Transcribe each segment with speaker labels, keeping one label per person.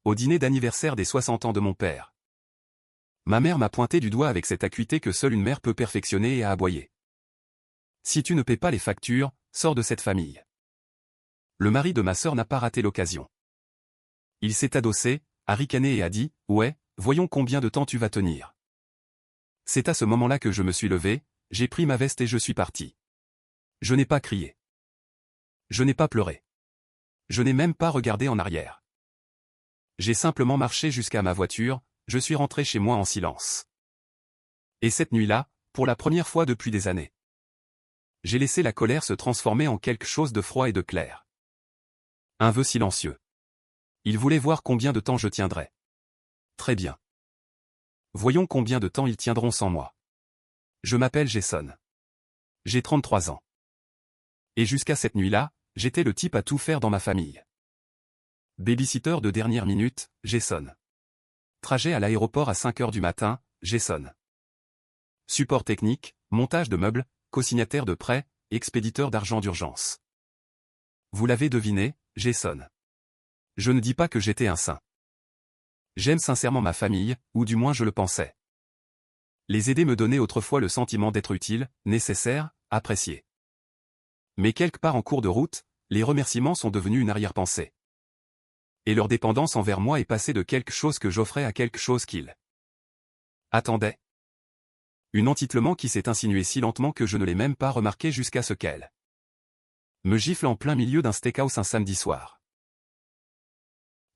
Speaker 1: Au dîner d'anniversaire des 60 ans de mon père. Ma mère m'a pointé du doigt avec cette acuité que seule une mère peut perfectionner et a aboyé. Si tu ne paies pas les factures, sors de cette famille. Le mari de ma sœur n'a pas raté l'occasion. Il s'est adossé, a ricané et a dit « Ouais, voyons combien de temps tu vas tenir. » C'est à ce moment-là que je me suis levé, j'ai pris ma veste et je suis parti. Je n'ai pas crié. Je n'ai pas pleuré. Je n'ai même pas regardé en arrière. J'ai simplement marché jusqu'à ma voiture, je suis rentré chez moi en silence. Et cette nuit-là, pour la première fois depuis des années, j'ai laissé la colère se transformer en quelque chose de froid et de clair. Un vœu silencieux. Il voulait voir combien de temps je tiendrais. Très bien. Voyons combien de temps ils tiendront sans moi. Je m'appelle Jason. J'ai 33 ans. Et jusqu'à cette nuit-là, j'étais le type à tout faire dans ma famille. Babysitter de dernière minute, Jason. Trajet à l'aéroport à 5 heures du matin, Jason. Support technique, montage de meubles, co-signataire de prêts, expéditeur d'argent d'urgence. Vous l'avez deviné, Jason. Je ne dis pas que j'étais un saint. J'aime sincèrement ma famille, ou du moins je le pensais. Les aider me donnait autrefois le sentiment d'être utile, nécessaire, apprécié. Mais quelque part en cours de route, les remerciements sont devenus une arrière-pensée. Et leur dépendance envers moi est passée de quelque chose que j'offrais à quelque chose qu'ils attendaient. Une entitlement qui s'est insinué si lentement que je ne l'ai même pas remarqué jusqu'à ce qu'elle me gifle en plein milieu d'un steakhouse un samedi soir.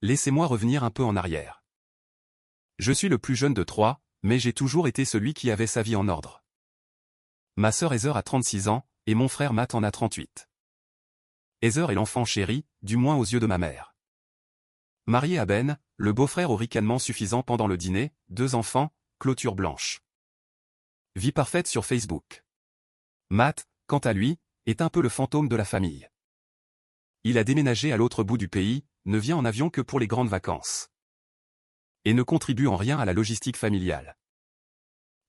Speaker 1: Laissez-moi revenir un peu en arrière. Je suis le plus jeune de trois, mais j'ai toujours été celui qui avait sa vie en ordre. Ma sœur Heather a 36 ans, et mon frère Matt en a 38. Heather est l'enfant chéri, du moins aux yeux de ma mère. Marié à Ben, le beau-frère au ricanement suffisant pendant le dîner, 2 enfants, clôture blanche. Vie parfaite sur Facebook. Matt, quant à lui, est un peu le fantôme de la famille. Il a déménagé à l'autre bout du pays, ne vient en avion que pour les grandes vacances. Et ne contribue en rien à la logistique familiale.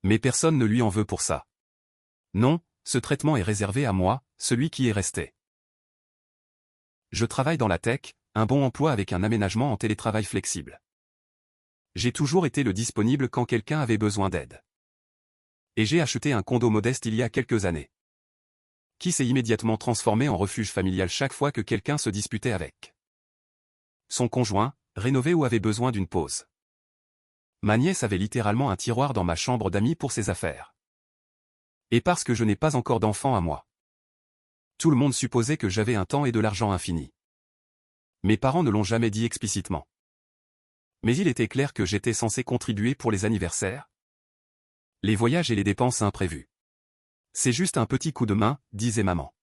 Speaker 1: Mais personne ne lui en veut pour ça. Non, ce traitement est réservé à moi, celui qui est resté. Je travaille dans la tech, un bon emploi avec un aménagement en télétravail flexible. J'ai toujours été le disponible quand quelqu'un avait besoin d'aide. Et j'ai acheté un condo modeste il y a quelques années, qui s'est immédiatement transformé en refuge familial chaque fois que quelqu'un se disputait avec son conjoint, rénové ou avait besoin d'une pause. Ma nièce avait littéralement un tiroir dans ma chambre d'amis pour ses affaires. Et parce que je n'ai pas encore d'enfant à moi, tout le monde supposait que j'avais un temps et de l'argent infini. Mes parents ne l'ont jamais dit explicitement. Mais il était clair que j'étais censé contribuer pour les anniversaires, les voyages et les dépenses imprévues. C'est juste un petit coup de main, disait maman.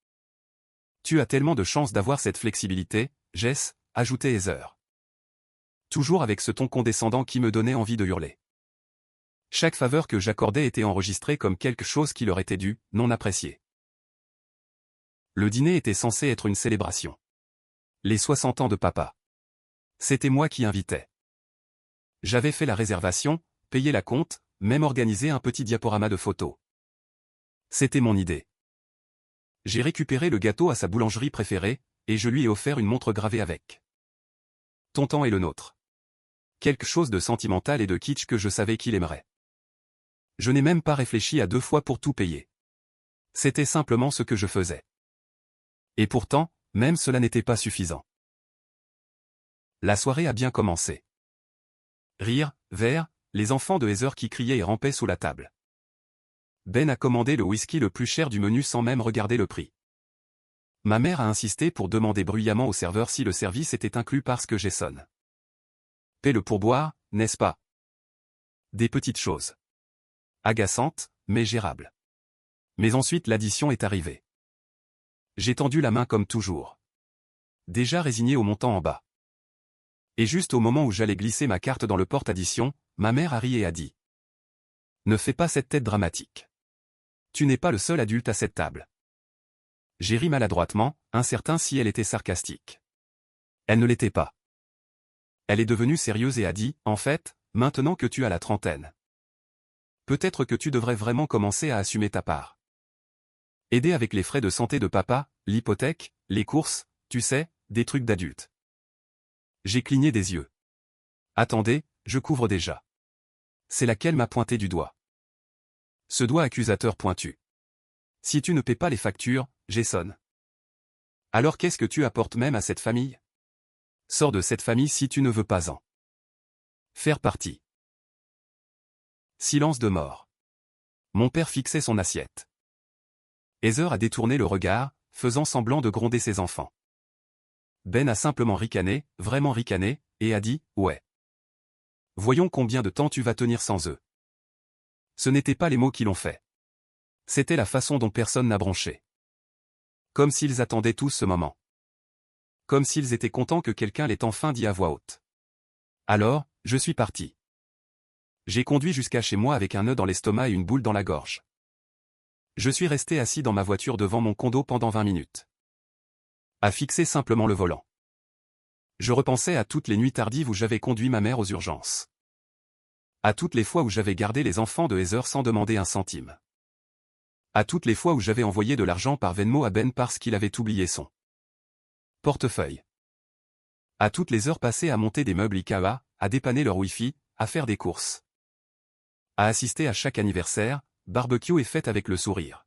Speaker 1: Tu as tellement de chance d'avoir cette flexibilité, Jess, ajoutait Heather. Toujours avec ce ton condescendant qui me donnait envie de hurler. Chaque faveur que j'accordais était enregistrée comme quelque chose qui leur était dû, non apprécié. Le dîner était censé être une célébration. Les 60 ans de papa. C'était moi qui invitais. J'avais fait la réservation, payé la compte, même organisé un petit diaporama de photos. C'était mon idée. J'ai récupéré le gâteau à sa boulangerie préférée, et je lui ai offert une montre gravée avec ton temps et le nôtre. Quelque chose de sentimental et de kitsch que je savais qu'il aimerait. Je n'ai même pas réfléchi à 2 fois pour tout payer. C'était simplement ce que je faisais. Et pourtant, même cela n'était pas suffisant. La soirée a bien commencé. Rire, verre, les enfants de Heather qui criaient et rampaient sous la table. Ben a commandé le whisky le plus cher du menu sans même regarder le prix. Ma mère a insisté pour demander bruyamment au serveur si le service était inclus parce que Jason paie le pourboire, n'est-ce pas? Des petites choses. Agaçantes, mais gérables. Mais ensuite l'addition est arrivée. J'ai tendu la main comme toujours. Déjà résigné au montant en bas. Et juste au moment où j'allais glisser ma carte dans le porte-addition, ma mère a ri et a dit. Ne fais pas cette tête dramatique. Tu n'es pas le seul adulte à cette table. J'ai ri maladroitement, incertain si elle était sarcastique. Elle ne l'était pas. Elle est devenue sérieuse et a dit, en fait, maintenant que tu as la trentaine. Peut-être que tu devrais vraiment commencer à assumer ta part. Aider avec les frais de santé de papa, l'hypothèque, les courses, tu sais, des trucs d'adulte. J'ai cligné des yeux. Attendez, je couvre déjà. C'est laquelle m'a pointé du doigt. Ce doigt accusateur pointu. Si tu ne paies pas les factures, Jason. Alors qu'est-ce que tu apportes même à cette famille? Sors de cette famille si tu ne veux pas en faire partie. Silence de mort. Mon père fixait son assiette. Heather a détourné le regard, faisant semblant de gronder ses enfants. Ben a simplement ricané, vraiment ricané, et a dit « Ouais. Voyons combien de temps tu vas tenir sans eux. » Ce n'étaient pas les mots qui l'ont fait. C'était la façon dont personne n'a bronché. Comme s'ils attendaient tous ce moment. Comme s'ils étaient contents que quelqu'un l'ait enfin dit à voix haute. Alors, je suis parti. J'ai conduit jusqu'à chez moi avec un nœud dans l'estomac et une boule dans la gorge. Je suis resté assis dans ma voiture devant mon condo pendant 20 minutes. À fixer simplement le volant. Je repensais à toutes les nuits tardives où j'avais conduit ma mère aux urgences. À toutes les fois où j'avais gardé les enfants de Heather sans demander un centime. À toutes les fois où j'avais envoyé de l'argent par Venmo à Ben parce qu'il avait oublié son portefeuille. À toutes les heures passées à monter des meubles IKEA, à dépanner leur Wi-Fi, à faire des courses. À assister à chaque anniversaire, barbecue et fête avec le sourire.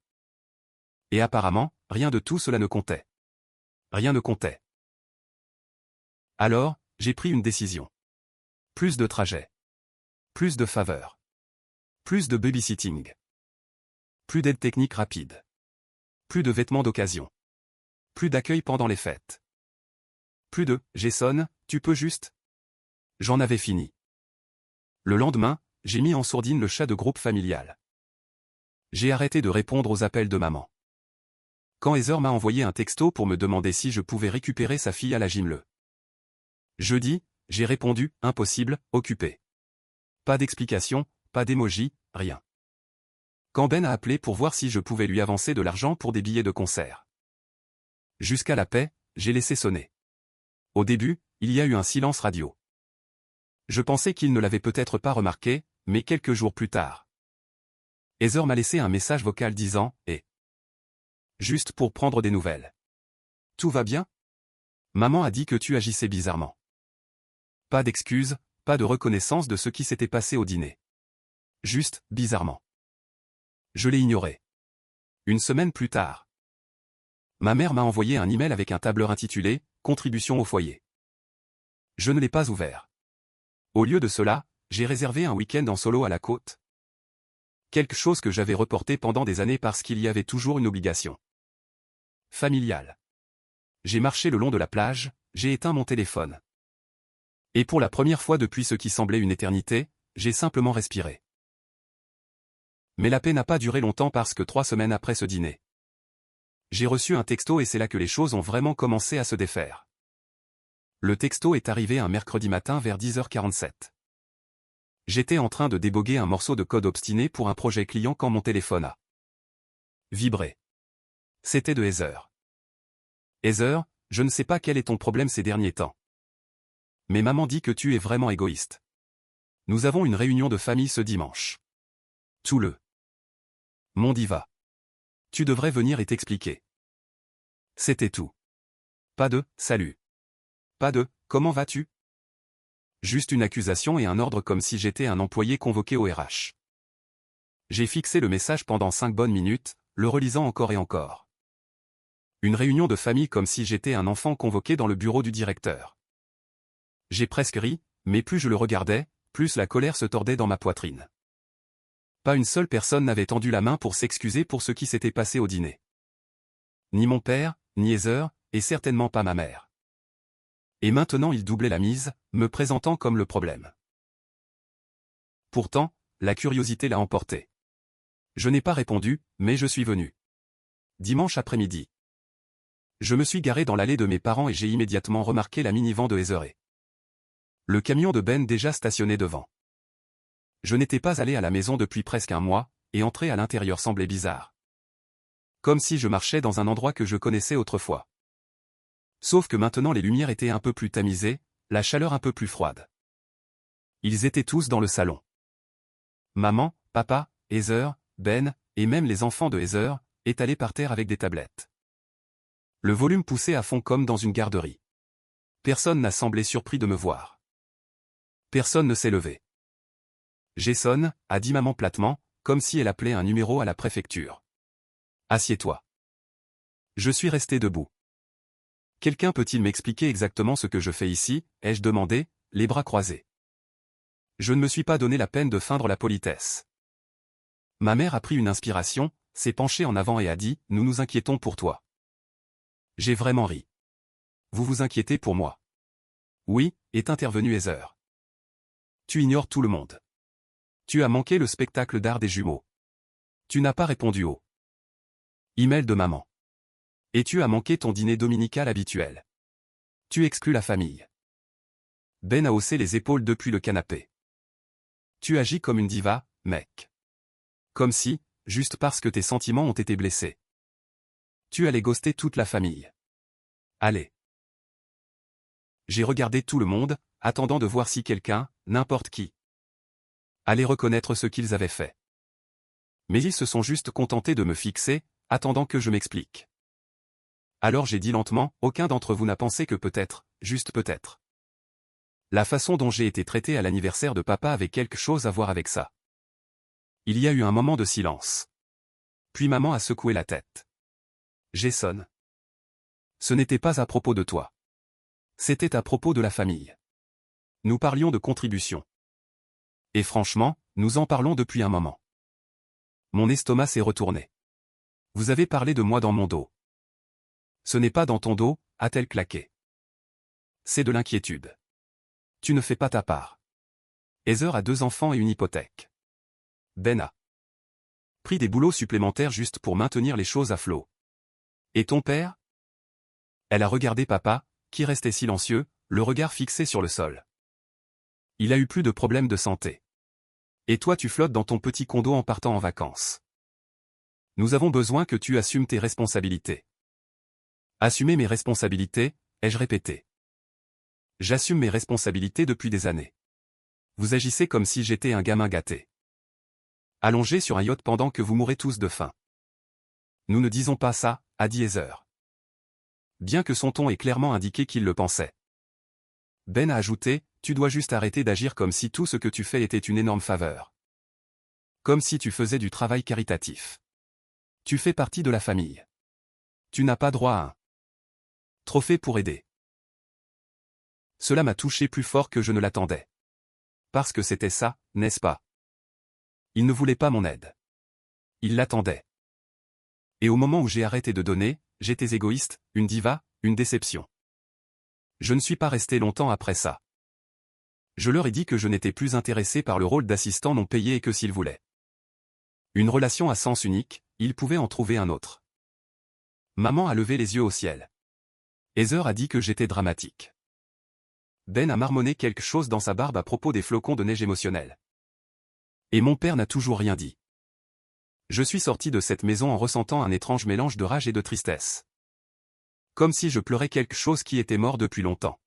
Speaker 1: Et apparemment, rien de tout cela ne comptait. Rien ne comptait. Alors, j'ai pris une décision. Plus de trajets. Plus de faveurs. Plus de babysitting. Plus d'aide technique rapide. Plus de vêtements d'occasion. Plus d'accueil pendant les fêtes. Plus de « Jason, tu peux juste ?» J'en avais fini. Le lendemain, j'ai mis en sourdine le chat de groupe familial. J'ai arrêté de répondre aux appels de maman. Quand Heather m'a envoyé un texto pour me demander si je pouvais récupérer sa fille à la gym le jeudi, j'ai répondu « Impossible, occupé ». Pas d'explication, pas d'émoji, rien. Quand Ben a appelé pour voir si je pouvais lui avancer de l'argent pour des billets de concert. Jusqu'à la paix, j'ai laissé sonner. Au début, il y a eu un silence radio. Je pensais qu'il ne l'avait peut-être pas remarqué, mais quelques jours plus tard. Heather m'a laissé un message vocal disant « Et juste pour prendre des nouvelles. Tout va bien? Maman a dit que tu agissais bizarrement. » Pas d'excuses, pas de reconnaissance de ce qui s'était passé au dîner. Juste, bizarrement. Je l'ai ignoré. Une semaine plus tard. Ma mère m'a envoyé un email avec un tableur intitulé « Contribution au foyer ». Je ne l'ai pas ouvert. Au lieu de cela, j'ai réservé un week-end en solo à la côte. Quelque chose que j'avais reporté pendant des années parce qu'il y avait toujours une obligation familiale. J'ai marché le long de la plage, j'ai éteint mon téléphone. Et pour la première fois depuis ce qui semblait une éternité, j'ai simplement respiré. Mais la paix n'a pas duré longtemps parce que 3 semaines après ce dîner, j'ai reçu un texto et c'est là que les choses ont vraiment commencé à se défaire. Le texto est arrivé un mercredi matin vers 10h47. J'étais en train de déboguer un morceau de code obstiné pour un projet client quand mon téléphone a vibré. C'était de Heather. Heather, je ne sais pas quel est ton problème ces derniers temps. Mais maman dit que tu es vraiment égoïste. Nous avons une réunion de famille ce dimanche. Tout le monde y va. Tu devrais venir et t'expliquer. C'était tout. Pas de « salut ». Pas de « comment vas-tu ». Juste une accusation et un ordre comme si j'étais un employé convoqué au RH. J'ai fixé le message pendant 5 bonnes minutes, le relisant encore et encore. Une réunion de famille comme si j'étais un enfant convoqué dans le bureau du directeur. J'ai presque ri, mais plus je le regardais, plus la colère se tordait dans ma poitrine. Pas une seule personne n'avait tendu la main pour s'excuser pour ce qui s'était passé au dîner. Ni mon père, ni Heather, et certainement pas ma mère. Et maintenant il doublait la mise, me présentant comme le problème. Pourtant, la curiosité l'a emporté. Je n'ai pas répondu, mais je suis venu. Dimanche après-midi. Je me suis garé dans l'allée de mes parents et j'ai immédiatement remarqué la minivan de Heather et le camion de Ben déjà stationné devant. Je n'étais pas allé à la maison depuis presque un mois, et entrer à l'intérieur semblait bizarre. Comme si je marchais dans un endroit que je connaissais autrefois. Sauf que maintenant les lumières étaient un peu plus tamisées, la chaleur un peu plus froide. Ils étaient tous dans le salon. Maman, papa, Heather, Ben, et même les enfants de Heather, étalés par terre avec des tablettes. Le volume poussait à fond comme dans une garderie. Personne n'a semblé surpris de me voir. Personne ne s'est levé. Jason, a dit maman platement, comme si elle appelait un numéro à la préfecture. Assieds-toi. Je suis resté debout. Quelqu'un peut-il m'expliquer exactement ce que je fais ici, ai-je demandé, les bras croisés. Je ne me suis pas donné la peine de feindre la politesse. Ma mère a pris une inspiration, s'est penchée en avant et a dit, nous nous inquiétons pour toi. J'ai vraiment ri. Vous vous inquiétez pour moi? Oui, est intervenu Heather. Tu ignores tout le monde. Tu as manqué le spectacle d'art des jumeaux. Tu n'as pas répondu au email de maman. Et tu as manqué ton dîner dominical habituel. Tu exclus la famille. Ben a haussé les épaules depuis le canapé. Tu agis comme une diva, mec. Comme si, juste parce que tes sentiments ont été blessés. Tu allais ghoster toute la famille. Allez. J'ai regardé tout le monde, attendant de voir si quelqu'un, n'importe qui, allait reconnaître ce qu'ils avaient fait. Mais ils se sont juste contentés de me fixer, attendant que je m'explique. Alors j'ai dit lentement, aucun d'entre vous n'a pensé que peut-être, juste peut-être, la façon dont j'ai été traité à l'anniversaire de papa avait quelque chose à voir avec ça. Il y a eu un moment de silence. Puis maman a secoué la tête. Jason. Ce n'était pas à propos de toi. C'était à propos de la famille. Nous parlions de contribution. Et franchement, nous en parlons depuis un moment. Mon estomac s'est retourné. Vous avez parlé de moi dans mon dos. Ce n'est pas dans ton dos, a-t-elle claqué. C'est de l'inquiétude. Tu ne fais pas ta part. Heather a 2 enfants et une hypothèque. Ben a pris des boulots supplémentaires juste pour maintenir les choses à flot. Et ton père? Elle a regardé papa, qui restait silencieux, le regard fixé sur le sol. Il a eu plus de problèmes de santé. Et toi tu flottes dans ton petit condo en partant en vacances. Nous avons besoin que tu assumes tes responsabilités. Assumer mes responsabilités, ai-je répété. J'assume mes responsabilités depuis des années. Vous agissez comme si j'étais un gamin gâté. Allongé sur un yacht pendant que vous mourrez tous de faim. Nous ne disons pas ça, a dit Heather. Bien que son ton ait clairement indiqué qu'il le pensait. Ben a ajouté, tu dois juste arrêter d'agir comme si tout ce que tu fais était une énorme faveur. Comme si tu faisais du travail caritatif. Tu fais partie de la famille. Tu n'as pas droit à un trophée pour aider. Cela m'a touché plus fort que je ne l'attendais. Parce que c'était ça, n'est-ce pas? Il ne voulait pas mon aide. Il l'attendait. Et au moment où j'ai arrêté de donner, j'étais égoïste, une diva, une déception. Je ne suis pas resté longtemps après ça. Je leur ai dit que je n'étais plus intéressé par le rôle d'assistant non payé et que s'ils voulaient une relation à sens unique, ils pouvaient en trouver un autre. Maman a levé les yeux au ciel. Heather a dit que j'étais dramatique. Ben a marmonné quelque chose dans sa barbe à propos des flocons de neige émotionnels. Et mon père n'a toujours rien dit. Je suis sorti de cette maison en ressentant un étrange mélange de rage et de tristesse. Comme si je pleurais quelque chose qui était mort depuis longtemps.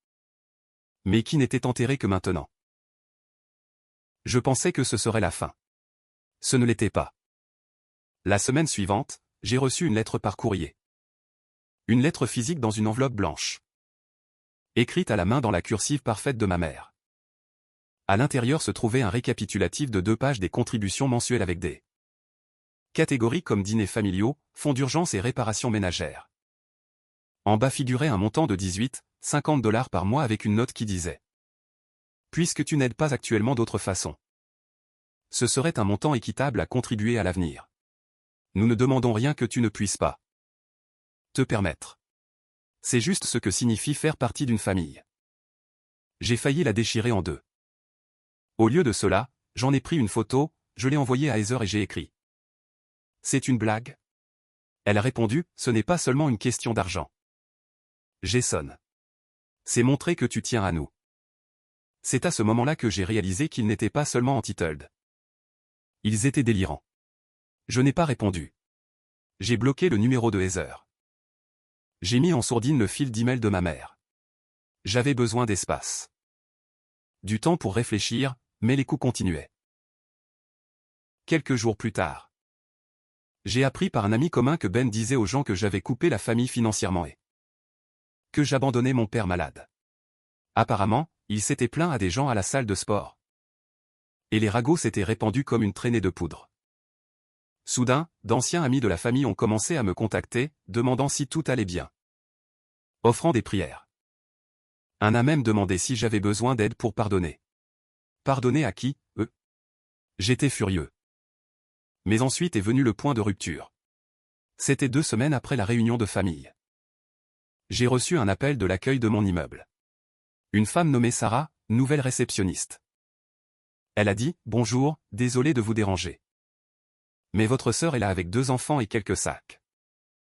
Speaker 1: Mais qui n'était enterré que maintenant. Je pensais que ce serait la fin. Ce ne l'était pas. La semaine suivante, j'ai reçu une lettre par courrier. Une lettre physique dans une enveloppe blanche. Écrite à la main dans la cursive parfaite de ma mère. À l'intérieur se trouvait un récapitulatif de 2 pages des contributions mensuelles avec des catégories comme dîners familiaux, fonds d'urgence et réparations ménagères. En bas figurait un montant de 50$ par mois avec une note qui disait « Puisque tu n'aides pas actuellement d'autre façon. Ce serait un montant équitable à contribuer à l'avenir. Nous ne demandons rien que tu ne puisses pas te permettre. C'est juste ce que signifie faire partie d'une famille. » J'ai failli la déchirer en 2. Au lieu de cela, j'en ai pris une photo, je l'ai envoyée à Heather et j'ai écrit « C'est une blague ?» Elle a répondu « Ce n'est pas seulement une question d'argent. Jason. C'est montrer que tu tiens à nous. » C'est à ce moment-là que j'ai réalisé qu'ils n'étaient pas seulement entitled. Ils étaient délirants. Je n'ai pas répondu. J'ai bloqué le numéro de Heather. J'ai mis en sourdine le fil d'email de ma mère. J'avais besoin d'espace. Du temps pour réfléchir, mais les coups continuaient. Quelques jours plus tard. J'ai appris par un ami commun que Ben disait aux gens que j'avais coupé la famille financièrement et que j'abandonnais mon père malade. Apparemment, il s'était plaint à des gens à la salle de sport. Et les ragots s'étaient répandus comme une traînée de poudre. Soudain, d'anciens amis de la famille ont commencé à me contacter, demandant si tout allait bien. Offrant des prières. Un a même demandé si j'avais besoin d'aide pour pardonner. Pardonner à qui, eux? J'étais furieux. Mais ensuite est venu le point de rupture. C'était 2 semaines après la réunion de famille. J'ai reçu un appel de l'accueil de mon immeuble. Une femme nommée Sarah, nouvelle réceptionniste. Elle a dit « Bonjour, désolé de vous déranger. Mais votre sœur est là avec 2 enfants et quelques sacs.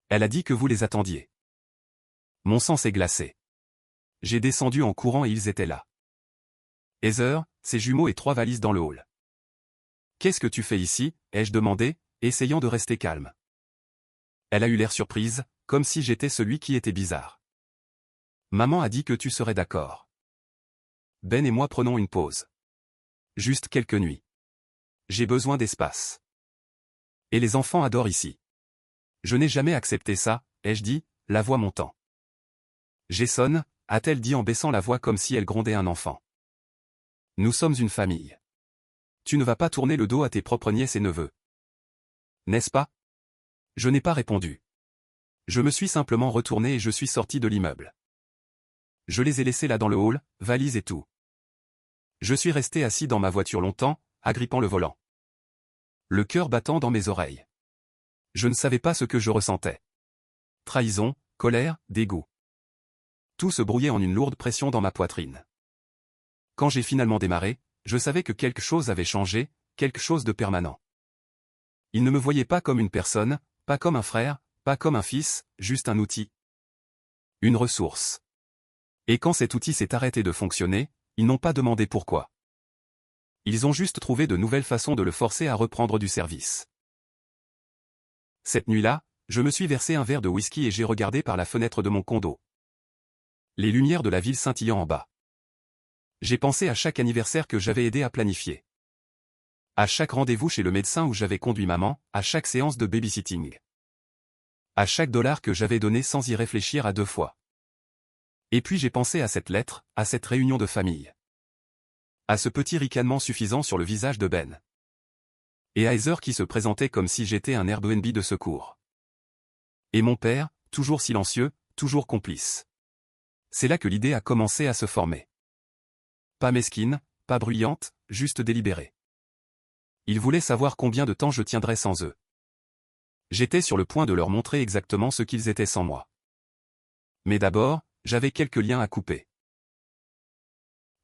Speaker 1: Elle a dit que vous les attendiez. » Mon sang s'est glacé. J'ai descendu en courant et ils étaient là. Heather, ses jumeaux et 3 valises dans le hall. « Qu'est-ce que tu fais ici ?» ai-je demandé, essayant de rester calme. Elle a eu l'air surprise, comme si j'étais celui qui était bizarre. « Maman a dit que tu serais d'accord. Ben et moi prenons une pause. Juste quelques nuits. J'ai besoin d'espace. Et les enfants adorent ici. Je n'ai jamais accepté ça, ai-je dit, la voix montant. Jason, a-t-elle dit en baissant la voix comme si elle grondait un enfant. Nous sommes une famille. Tu ne vas pas tourner le dos à tes propres nièces et neveux. N'est-ce pas? Je n'ai pas répondu. Je me suis simplement retourné et je suis sorti de l'immeuble. Je les ai laissés là dans le hall, valises et tout. Je suis resté assis dans ma voiture longtemps, agrippant le volant. Le cœur battant dans mes oreilles. Je ne savais pas ce que je ressentais. Trahison, colère, dégoût. Tout se brouillait en une lourde pression dans ma poitrine. Quand j'ai finalement démarré, je savais que quelque chose avait changé, quelque chose de permanent. Ils ne me voyaient pas comme une personne, pas comme un frère, pas comme un fils, juste un outil. Une ressource. Et quand cet outil s'est arrêté de fonctionner, ils n'ont pas demandé pourquoi. Ils ont juste trouvé de nouvelles façons de le forcer à reprendre du service. Cette nuit-là, je me suis versé un verre de whisky et j'ai regardé par la fenêtre de mon condo. Les lumières de la ville scintillant en bas. J'ai pensé à chaque anniversaire que j'avais aidé à planifier. À chaque rendez-vous chez le médecin où j'avais conduit maman, à chaque séance de babysitting. À chaque dollar que j'avais donné sans y réfléchir à 2 fois. Et puis j'ai pensé à cette lettre, à cette réunion de famille. À ce petit ricanement suffisant sur le visage de Ben. Et à Heather qui se présentait comme si j'étais un Airbnb de secours. Et mon père, toujours silencieux, toujours complice. C'est là que l'idée a commencé à se former. Pas mesquine, pas bruyante, juste délibérée. Ils voulaient savoir combien de temps je tiendrais sans eux. J'étais sur le point de leur montrer exactement ce qu'ils étaient sans moi. Mais d'abord, j'avais quelques liens à couper.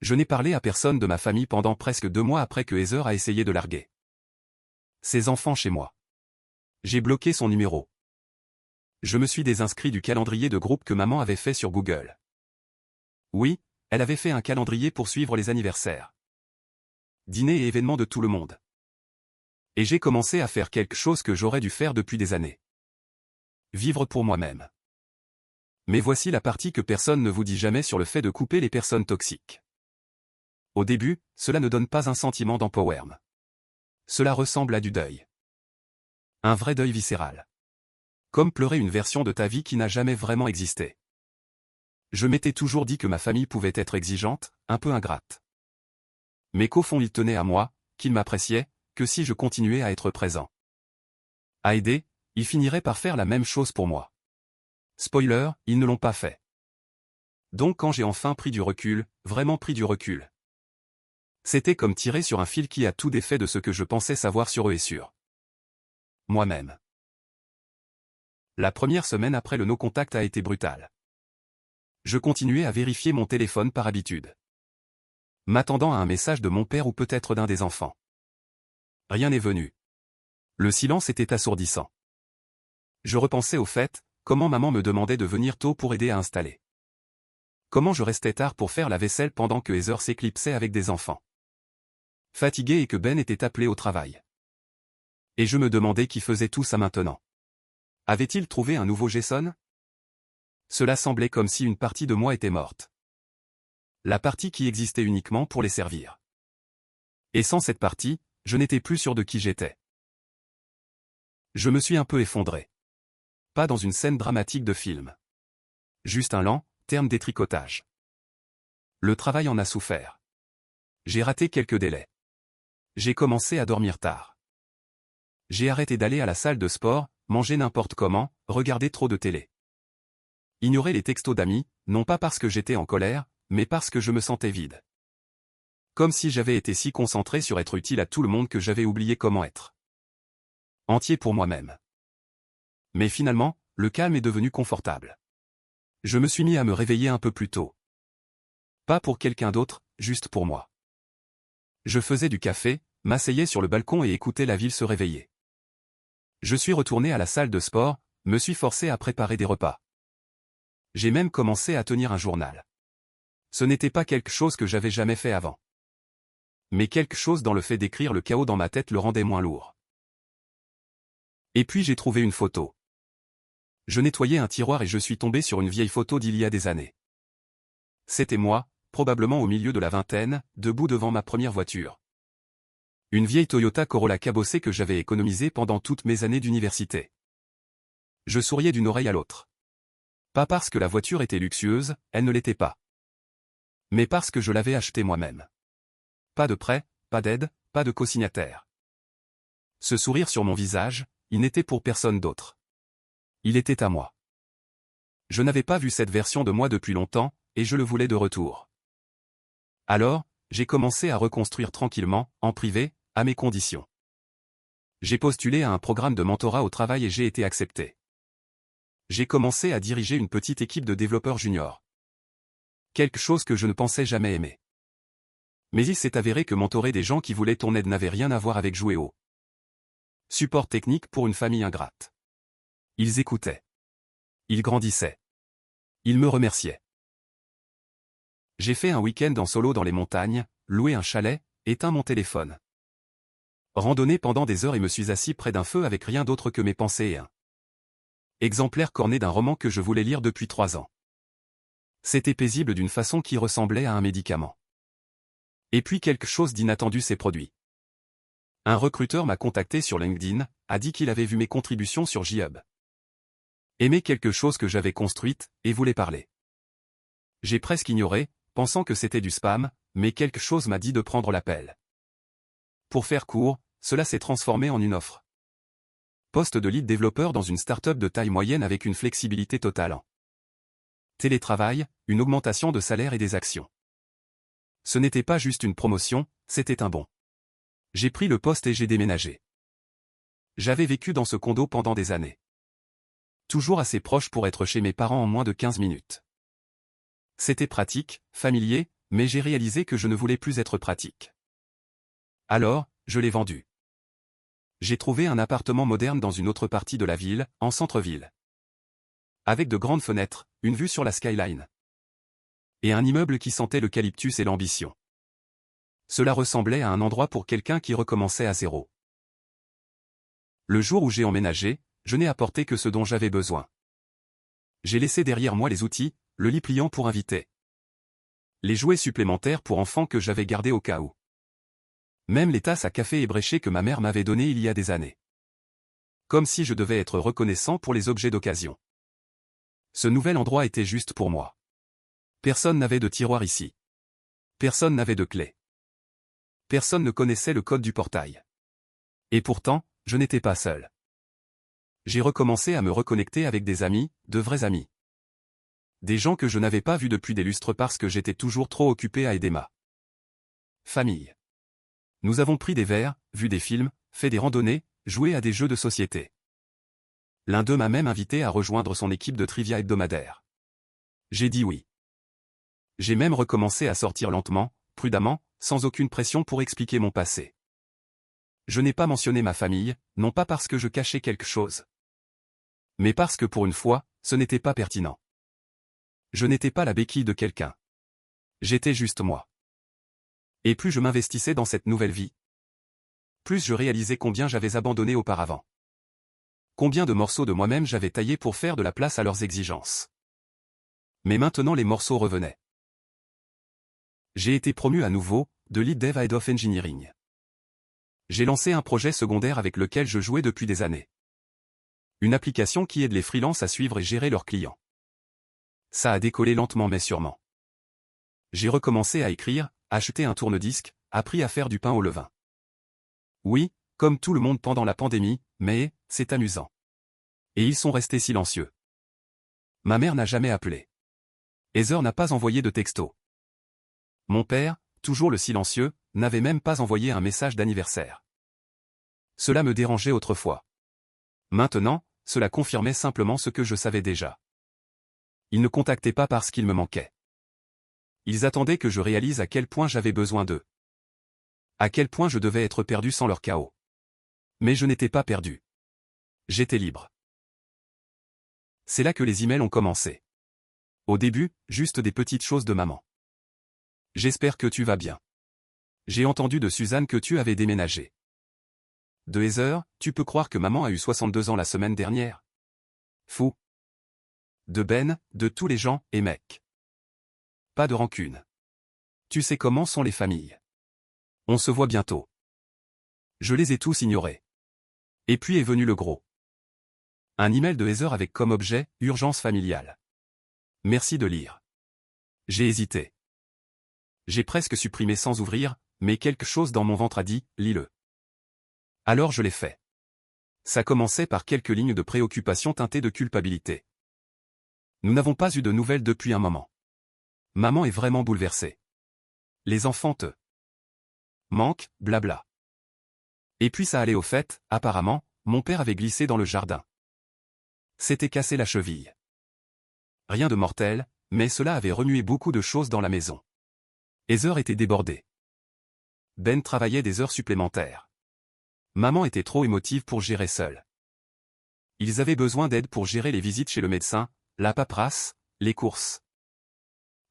Speaker 1: Je n'ai parlé à personne de ma famille pendant presque 2 mois après que Heather a essayé de larguer ses enfants chez moi. J'ai bloqué son numéro. Je me suis désinscrit du calendrier de groupe que maman avait fait sur Google. Oui, elle avait fait un calendrier pour suivre les anniversaires. Dîners et événements de tout le monde. Et j'ai commencé à faire quelque chose que j'aurais dû faire depuis des années. Vivre pour moi-même. Mais voici la partie que personne ne vous dit jamais sur le fait de couper les personnes toxiques. Au début, cela ne donne pas un sentiment d'empowerment. Cela ressemble à du deuil. Un vrai deuil viscéral. Comme pleurer une version de ta vie qui n'a jamais vraiment existé. Je m'étais toujours dit que ma famille pouvait être exigeante, un peu ingrate. Mais qu'au fond ils tenaient à moi, qu'ils m'appréciaient, que si je continuais à être présent. À aider, ils finiraient par faire la même chose pour moi. Spoiler, ils ne l'ont pas fait. Donc quand j'ai enfin pris du recul, vraiment pris du recul. C'était comme tirer sur un fil qui a tout défait de ce que je pensais savoir sur eux et sur moi-même. La première semaine après le no-contact a été brutale. Je continuais à vérifier mon téléphone par habitude. M'attendant à un message de mon père ou peut-être d'un des enfants. Rien n'est venu. Le silence était assourdissant. Je repensais au fait, comment maman me demandait de venir tôt pour aider à installer. Comment je restais tard pour faire la vaisselle pendant que Heather s'éclipsait avec des enfants. Fatigué et que Ben était appelé au travail. Et je me demandais qui faisait tout ça maintenant. Avait-il trouvé un nouveau Jason? Cela semblait comme si une partie de moi était morte. La partie qui existait uniquement pour les servir. Et sans cette partie, je n'étais plus sûr de qui j'étais. Je me suis un peu effondré. Pas dans une scène dramatique de film. Juste un lent, terme détricotage. Le travail en a souffert. J'ai raté quelques délais. J'ai commencé à dormir tard. J'ai arrêté d'aller à la salle de sport, manger n'importe comment, regarder trop de télé. Ignorer les textos d'amis, non pas parce que j'étais en colère, mais parce que je me sentais vide. Comme si j'avais été si concentré sur être utile à tout le monde que j'avais oublié comment être entier pour moi-même. Mais finalement, le calme est devenu confortable. Je me suis mis à me réveiller un peu plus tôt. Pas pour quelqu'un d'autre, juste pour moi. Je faisais du café, m'asseyais sur le balcon et écoutais la ville se réveiller. Je suis retourné à la salle de sport, me suis forcé à préparer des repas. J'ai même commencé à tenir un journal. Ce n'était pas quelque chose que j'avais jamais fait avant. Mais quelque chose dans le fait d'écrire le chaos dans ma tête le rendait moins lourd. Et puis j'ai trouvé une photo. Je nettoyais un tiroir et je suis tombé sur une vieille photo d'il y a des années. C'était moi, probablement au milieu de la vingtaine, debout devant ma première voiture. Une vieille Toyota Corolla cabossée que j'avais économisée pendant toutes mes années d'université. Je souriais d'une oreille à l'autre. Pas parce que la voiture était luxueuse, elle ne l'était pas. Mais parce que je l'avais achetée moi-même. Pas de prêt, pas d'aide, pas de cosignataire. Ce sourire sur mon visage, il n'était pour personne d'autre. Il était à moi. Je n'avais pas vu cette version de moi depuis longtemps, et je le voulais de retour. Alors, j'ai commencé à reconstruire tranquillement, en privé, à mes conditions. J'ai postulé à un programme de mentorat au travail et j'ai été accepté. J'ai commencé à diriger une petite équipe de développeurs juniors. Quelque chose que je ne pensais jamais aimer. Mais il s'est avéré que mentorer des gens qui voulaient ton aide n'avait rien à voir avec jouer au support technique pour une famille ingrate. Ils écoutaient. Ils grandissaient. Ils me remerciaient. J'ai fait un week-end en solo dans les montagnes, loué un chalet, éteint mon téléphone. Randonné pendant des heures et me suis assis près d'un feu avec rien d'autre que mes pensées et un exemplaire corné d'un roman que je voulais lire depuis 3 ans. C'était paisible d'une façon qui ressemblait à un médicament. Et puis quelque chose d'inattendu s'est produit. Un recruteur m'a contacté sur LinkedIn, a dit qu'il avait vu mes contributions sur GitHub. Aimait quelque chose que j'avais construite, et voulait parler. J'ai presque ignoré, pensant que c'était du spam, mais quelque chose m'a dit de prendre l'appel. Pour faire court, cela s'est transformé en une offre. Poste de lead développeur dans une start-up de taille moyenne avec une flexibilité totale en télétravail, une augmentation de salaire et des actions. Ce n'était pas juste une promotion, c'était un bond. J'ai pris le poste et j'ai déménagé. J'avais vécu dans ce condo pendant des années. Toujours assez proche pour être chez mes parents en moins de 15 minutes. C'était pratique, familier, mais j'ai réalisé que je ne voulais plus être pratique. Alors, je l'ai vendu. J'ai trouvé un appartement moderne dans une autre partie de la ville, en centre-ville. Avec de grandes fenêtres, une vue sur la skyline. Et un immeuble qui sentait l'eucalyptus et l'ambition. Cela ressemblait à un endroit pour quelqu'un qui recommençait à zéro. Le jour où j'ai emménagé, je n'ai apporté que ce dont j'avais besoin. J'ai laissé derrière moi les outils, le lit pliant pour inviter. Les jouets supplémentaires pour enfants que j'avais gardés au cas où. Même les tasses à café ébréchées que ma mère m'avait données il y a des années. Comme si je devais être reconnaissant pour les objets d'occasion. Ce nouvel endroit était juste pour moi. Personne n'avait de tiroir ici. Personne n'avait de clé. Personne ne connaissait le code du portail. Et pourtant, je n'étais pas seul. J'ai recommencé à me reconnecter avec des amis, de vrais amis. Des gens que je n'avais pas vus depuis des lustres parce que j'étais toujours trop occupé à aider ma famille. Nous avons pris des verres, vu des films, fait des randonnées, joué à des jeux de société. L'un d'eux m'a même invité à rejoindre son équipe de trivia hebdomadaire. J'ai dit oui. J'ai même recommencé à sortir lentement, prudemment, sans aucune pression pour expliquer mon passé. Je n'ai pas mentionné ma famille, non pas parce que je cachais quelque chose. Mais parce que pour une fois, ce n'était pas pertinent. Je n'étais pas la béquille de quelqu'un. J'étais juste moi. Et plus je m'investissais dans cette nouvelle vie, plus je réalisais combien j'avais abandonné auparavant. Combien de morceaux de moi-même j'avais taillés pour faire de la place à leurs exigences. Mais maintenant les morceaux revenaient. J'ai été promu à nouveau, de lead dev à head of engineering. J'ai lancé un projet secondaire avec lequel je jouais depuis des années. Une application qui aide les freelances à suivre et gérer leurs clients. Ça a décollé lentement mais sûrement. J'ai recommencé à écrire, acheté un tourne-disque, appris à faire du pain au levain. Oui, comme tout le monde pendant la pandémie, mais c'est amusant. Et ils sont restés silencieux. Ma mère n'a jamais appelé. Heather n'a pas envoyé de texto. Mon père, toujours le silencieux, n'avait même pas envoyé un message d'anniversaire. Cela me dérangeait autrefois. Maintenant, cela confirmait simplement ce que je savais déjà. Ils ne contactaient pas parce qu'ils me manquaient. Ils attendaient que je réalise à quel point j'avais besoin d'eux. À quel point je devais être perdu sans leur chaos. Mais je n'étais pas perdu. J'étais libre. C'est là que les emails ont commencé. Au début, juste des petites choses de maman. J'espère que tu vas bien. J'ai entendu de Suzanne que tu avais déménagé. De Heather, tu peux croire que maman a eu 62 ans la semaine dernière? Fou. De Ben, de tous les gens, et mec. Pas de rancune. Tu sais comment sont les familles. On se voit bientôt. Je les ai tous ignorés. Et puis est venu le gros. Un email de Heather avec comme objet, urgence familiale. Merci de lire. J'ai hésité. J'ai presque supprimé sans ouvrir, mais quelque chose dans mon ventre a dit, lis-le. Alors je l'ai fait. Ça commençait par quelques lignes de préoccupation teintées de culpabilité. Nous n'avons pas eu de nouvelles depuis un moment. Maman est vraiment bouleversée. Les enfants te manquent, blabla. Et puis ça allait au fait, apparemment, mon père avait glissé dans le jardin. S'était cassé la cheville. Rien de mortel, mais cela avait remué beaucoup de choses dans la maison. Heather était débordée. Ben travaillait des heures supplémentaires. Maman était trop émotive pour gérer seule. Ils avaient besoin d'aide pour gérer les visites chez le médecin, la paperasse, les courses.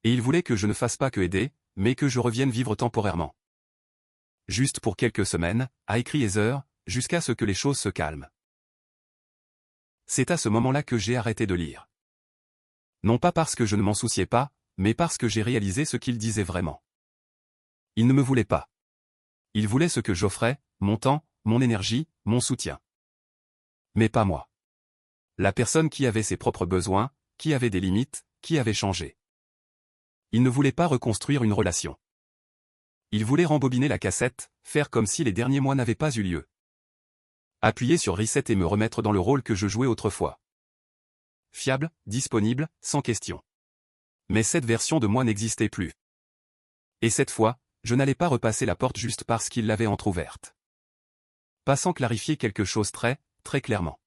Speaker 1: Et ils voulaient que je ne fasse pas que aider, mais que je revienne vivre temporairement. Juste pour quelques semaines, a écrit Heather, jusqu'à ce que les choses se calment. C'est à ce moment-là que j'ai arrêté de lire. Non pas parce que je ne m'en souciais pas, mais parce que j'ai réalisé ce qu'il disait vraiment. Il ne me voulait pas. Il voulait ce que j'offrais, mon temps, mon énergie, mon soutien. Mais pas moi. La personne qui avait ses propres besoins, qui avait des limites, qui avait changé. Il ne voulait pas reconstruire une relation. Il voulait rembobiner la cassette, faire comme si les derniers mois n'avaient pas eu lieu. Appuyer sur reset et me remettre dans le rôle que je jouais autrefois. Fiable, disponible, sans question. Mais cette version de moi n'existait plus. Et cette fois, je n'allais pas repasser la porte juste parce qu'il l'avait entr'ouverte. Pas sans clarifier quelque chose très, très clairement.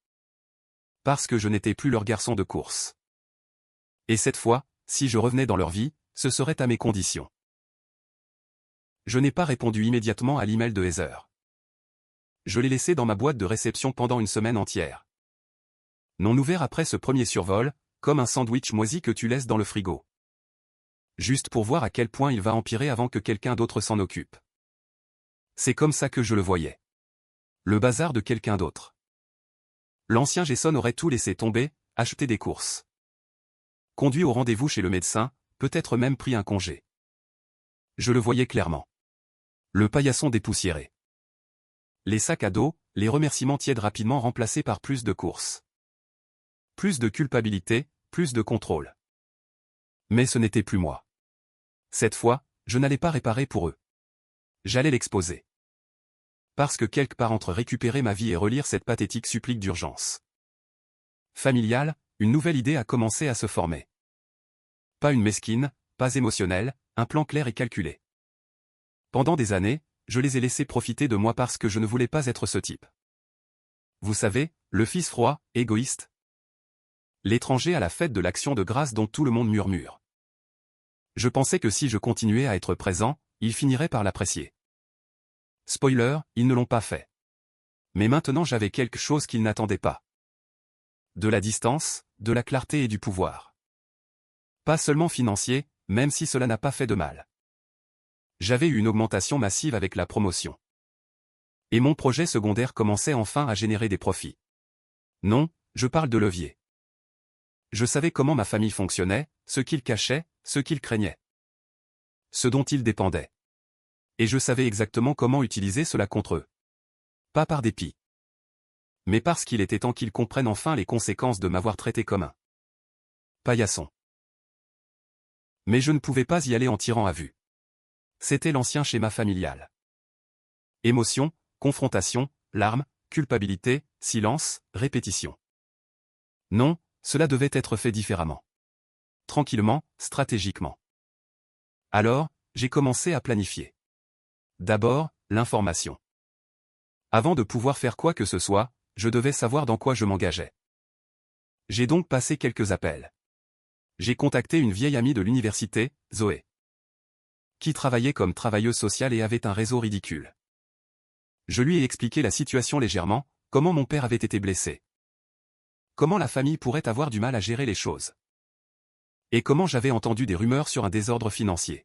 Speaker 1: Parce que je n'étais plus leur garçon de course. Et cette fois, si je revenais dans leur vie, ce serait à mes conditions. Je n'ai pas répondu immédiatement à l'email de Heather. Je l'ai laissé dans ma boîte de réception pendant une semaine entière. Non ouvert après ce premier survol, comme un sandwich moisi que tu laisses dans le frigo. Juste pour voir à quel point il va empirer avant que quelqu'un d'autre s'en occupe. C'est comme ça que je le voyais. Le bazar de quelqu'un d'autre. L'ancien Jason aurait tout laissé tomber, acheté des courses. Conduit au rendez-vous chez le médecin, peut-être même pris un congé. Je le voyais clairement. Le paillasson dépoussiéré. Les sacs à dos, les remerciements tièdes rapidement remplacés par plus de courses. Plus de culpabilité, plus de contrôle. Mais ce n'était plus moi. Cette fois, je n'allais pas réparer pour eux. J'allais l'exposer. Parce que quelque part entre récupérer ma vie et relire cette pathétique supplique d'urgence familiale, une nouvelle idée a commencé à se former. Pas une mesquine, pas émotionnelle, un plan clair et calculé. Pendant des années, je les ai laissés profiter de moi parce que je ne voulais pas être ce type. Vous savez, le fils froid, égoïste. L'étranger à la fête de l'Action de grâce dont tout le monde murmure. Je pensais que si je continuais à être présent, ils finiraient par l'apprécier. Spoiler, ils ne l'ont pas fait. Mais maintenant j'avais quelque chose qu'ils n'attendaient pas. De la distance, de la clarté et du pouvoir. Pas seulement financier, même si cela n'a pas fait de mal. J'avais eu une augmentation massive avec la promotion. Et mon projet secondaire commençait enfin à générer des profits. Non, je parle de levier. Je savais comment ma famille fonctionnait, ce qu'ils cachaient, ce qu'ils craignaient. Ce dont ils dépendaient. Et je savais exactement comment utiliser cela contre eux. Pas par dépit. Mais parce qu'il était temps qu'ils comprennent enfin les conséquences de m'avoir traité comme un paillasson. Mais je ne pouvais pas y aller en tirant à vue. C'était l'ancien schéma familial. Émotion, confrontation, larmes, culpabilité, silence, répétition. Non, cela devait être fait différemment. Tranquillement, stratégiquement. Alors, j'ai commencé à planifier. D'abord, l'information. Avant de pouvoir faire quoi que ce soit, je devais savoir dans quoi je m'engageais. J'ai donc passé quelques appels. J'ai contacté une vieille amie de l'université, Zoé, qui travaillait comme travailleuse sociale et avait un réseau ridicule. Je lui ai expliqué la situation légèrement, comment mon père avait été blessé. Comment la famille pourrait avoir du mal à gérer les choses. Et comment j'avais entendu des rumeurs sur un désordre financier.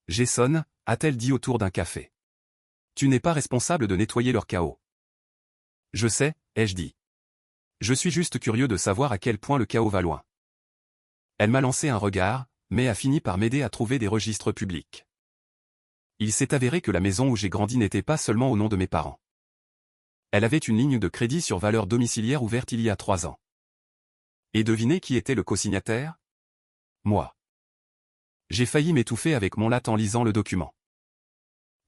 Speaker 1: Jason, a-t-elle dit autour d'un café. Tu n'es pas responsable de nettoyer leur chaos. Je sais, ai-je dit. Je suis juste curieux de savoir à quel point le chaos va loin. Elle m'a lancé un regard, mais a fini par m'aider à trouver des registres publics. Il s'est avéré que la maison où j'ai grandi n'était pas seulement au nom de mes parents. Elle avait une ligne de crédit sur valeur domiciliaire ouverte il y a 3 ans. Et devinez qui était le co-signataire? Moi. J'ai failli m'étouffer avec mon latte en lisant le document.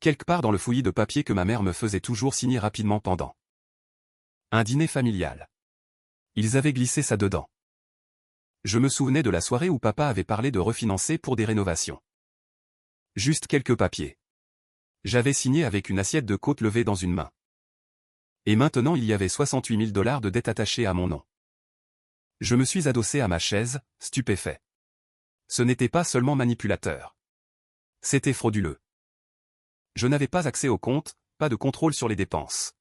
Speaker 1: Quelque part dans le fouillis de papier que ma mère me faisait toujours signer rapidement pendant un dîner familial. Ils avaient glissé ça dedans. Je me souvenais de la soirée où papa avait parlé de refinancer pour des rénovations. Juste quelques papiers. J'avais signé avec une assiette de côte levée dans une main. Et maintenant il y avait 68 000 $ de dettes attachées à mon nom. Je me suis adossé à ma chaise, stupéfait. Ce n'était pas seulement manipulateur. C'était frauduleux. Je n'avais pas accès au compte, pas de contrôle sur les dépenses.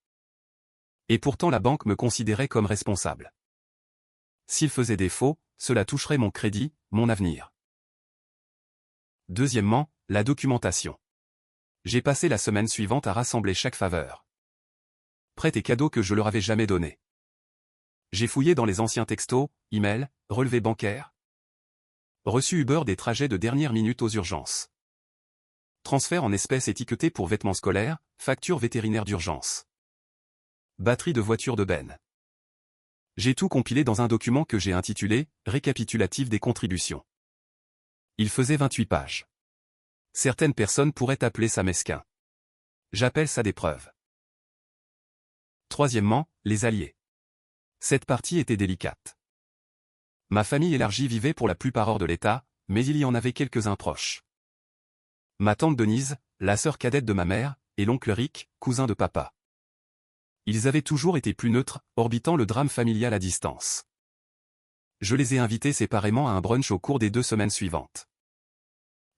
Speaker 1: Et pourtant la banque me considérait comme responsable. S'il faisait défaut, cela toucherait mon crédit, mon avenir. Deuxièmement, la documentation. J'ai passé la semaine suivante à rassembler chaque faveur. Prêt et cadeaux que je leur avais jamais donné. J'ai fouillé dans les anciens textos, emails, relevés bancaires. Reçu Uber des trajets de dernière minute aux urgences. Transfert en espèces étiquetés pour vêtements scolaires, facture vétérinaire d'urgence. Batterie de voiture de Ben. J'ai tout compilé dans un document que j'ai intitulé « Récapitulatif des contributions ». Il faisait 28 pages. Certaines personnes pourraient appeler ça mesquin. J'appelle ça des preuves. Troisièmement, les alliés. Cette partie était délicate. Ma famille élargie vivait pour la plupart hors de l'État, mais il y en avait quelques-uns proches. Ma tante Denise, la sœur cadette de ma mère, et l'oncle Rick, cousin de papa. Ils avaient toujours été plus neutres, orbitant le drame familial à distance. Je les ai invités séparément à un brunch au cours des 2 semaines suivantes.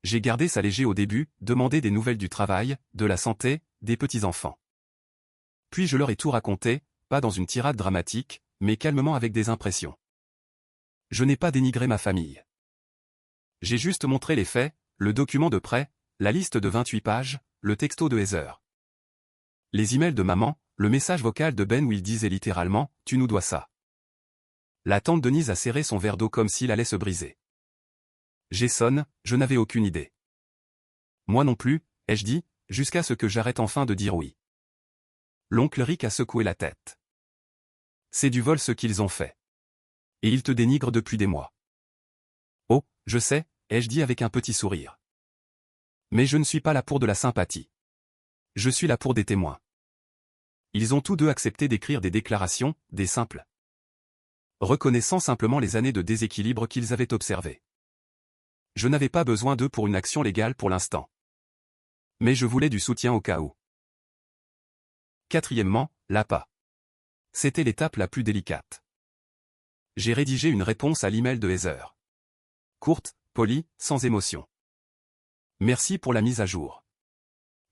Speaker 1: J'ai gardé ça léger au début, demandé des nouvelles du travail, de la santé, des petits-enfants. Puis je leur ai tout raconté, pas dans une tirade dramatique, mais calmement avec des impressions. Je n'ai pas dénigré ma famille. J'ai juste montré les faits, le document de prêt, la liste de 28 pages, le texto de Heather. Les emails de maman, le message vocal de Ben où il disait littéralement « Tu nous dois ça ». La tante Denise a serré son verre d'eau comme s'il allait se briser. Jason, je n'avais aucune idée. Moi non plus, ai-je dit, jusqu'à ce que j'arrête enfin de dire oui. L'oncle Rick a secoué la tête. C'est du vol ce qu'ils ont fait. Et ils te dénigrent depuis des mois. Oh, je sais, ai-je dit avec un petit sourire. Mais je ne suis pas là pour de la sympathie. Je suis là pour des témoins. Ils ont tous deux accepté d'écrire des déclarations, des simples. Reconnaissant simplement les années de déséquilibre qu'ils avaient observées. Je n'avais pas besoin d'eux pour une action légale pour l'instant. Mais je voulais du soutien au cas où. Quatrièmement, l'APA. C'était l'étape la plus délicate. J'ai rédigé une réponse à l'email de Heather. Courte, polie, sans émotion. Merci pour la mise à jour.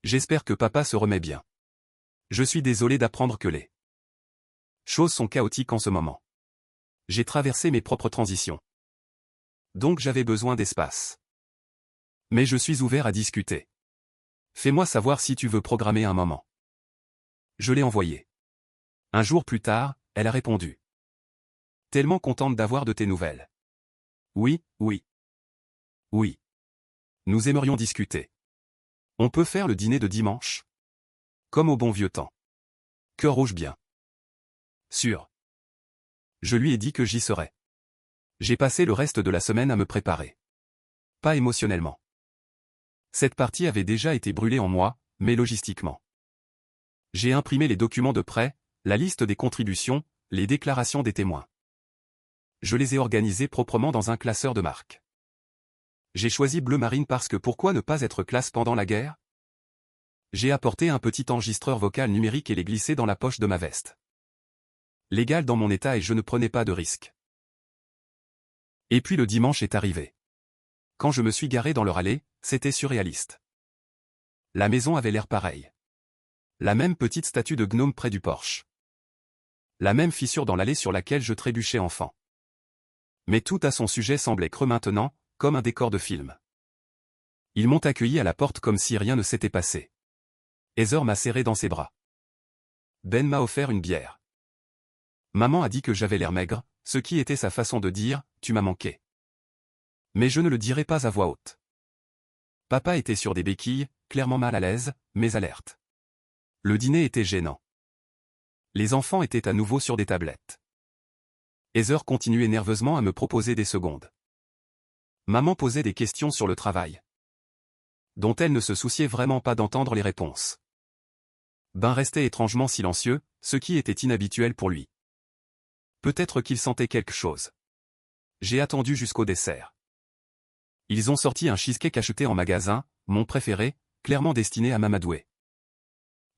Speaker 1: J'espère que papa se remet bien. Je suis désolé d'apprendre que les choses sont chaotiques en ce moment. J'ai traversé mes propres transitions. Donc j'avais besoin d'espace. Mais je suis ouvert à discuter. Fais-moi savoir si tu veux programmer un moment. Je l'ai envoyé. Un jour plus tard, elle a répondu. Tellement contente d'avoir de tes nouvelles. Oui, oui. Oui. Nous aimerions discuter. On peut faire le dîner de dimanche? Comme au bon vieux temps. Cœur rouge bien. Sûr. Je lui ai dit que j'y serais. J'ai passé le reste de la semaine à me préparer. Pas émotionnellement. Cette partie avait déjà été brûlée en moi, mais logistiquement. J'ai imprimé les documents de prêt, la liste des contributions, les déclarations des témoins. Je les ai organisés proprement dans un classeur de marque. J'ai choisi bleu marine parce que pourquoi ne pas être classe pendant la guerre? J'ai apporté un petit enregistreur vocal numérique et l'ai glissé dans la poche de ma veste. Légal dans mon état et je ne prenais pas de risques. Et puis le dimanche est arrivé. Quand je me suis garé dans leur allée, c'était surréaliste. La maison avait l'air pareil. La même petite statue de gnome près du porche. La même fissure dans l'allée sur laquelle je trébuchais enfant. Mais tout à son sujet semblait creux maintenant, comme un décor de film. Ils m'ont accueilli à la porte comme si rien ne s'était passé. Heather m'a serré dans ses bras. Ben m'a offert une bière. Maman a dit que j'avais l'air maigre, ce qui était sa façon de dire « tu m'as manqué ». Mais je ne le dirai pas à voix haute. Papa était sur des béquilles, clairement mal à l'aise, mais alerte. Le dîner était gênant. Les enfants étaient à nouveau sur des tablettes. Heather continuait nerveusement à me proposer des secondes. Maman posait des questions sur le travail, dont elle ne se souciait vraiment pas d'entendre les réponses. Ben restait étrangement silencieux, ce qui était inhabituel pour lui. Peut-être qu'il sentait quelque chose. J'ai attendu jusqu'au dessert. Ils ont sorti un cheesecake acheté en magasin, mon préféré, clairement destiné à m'amadouer.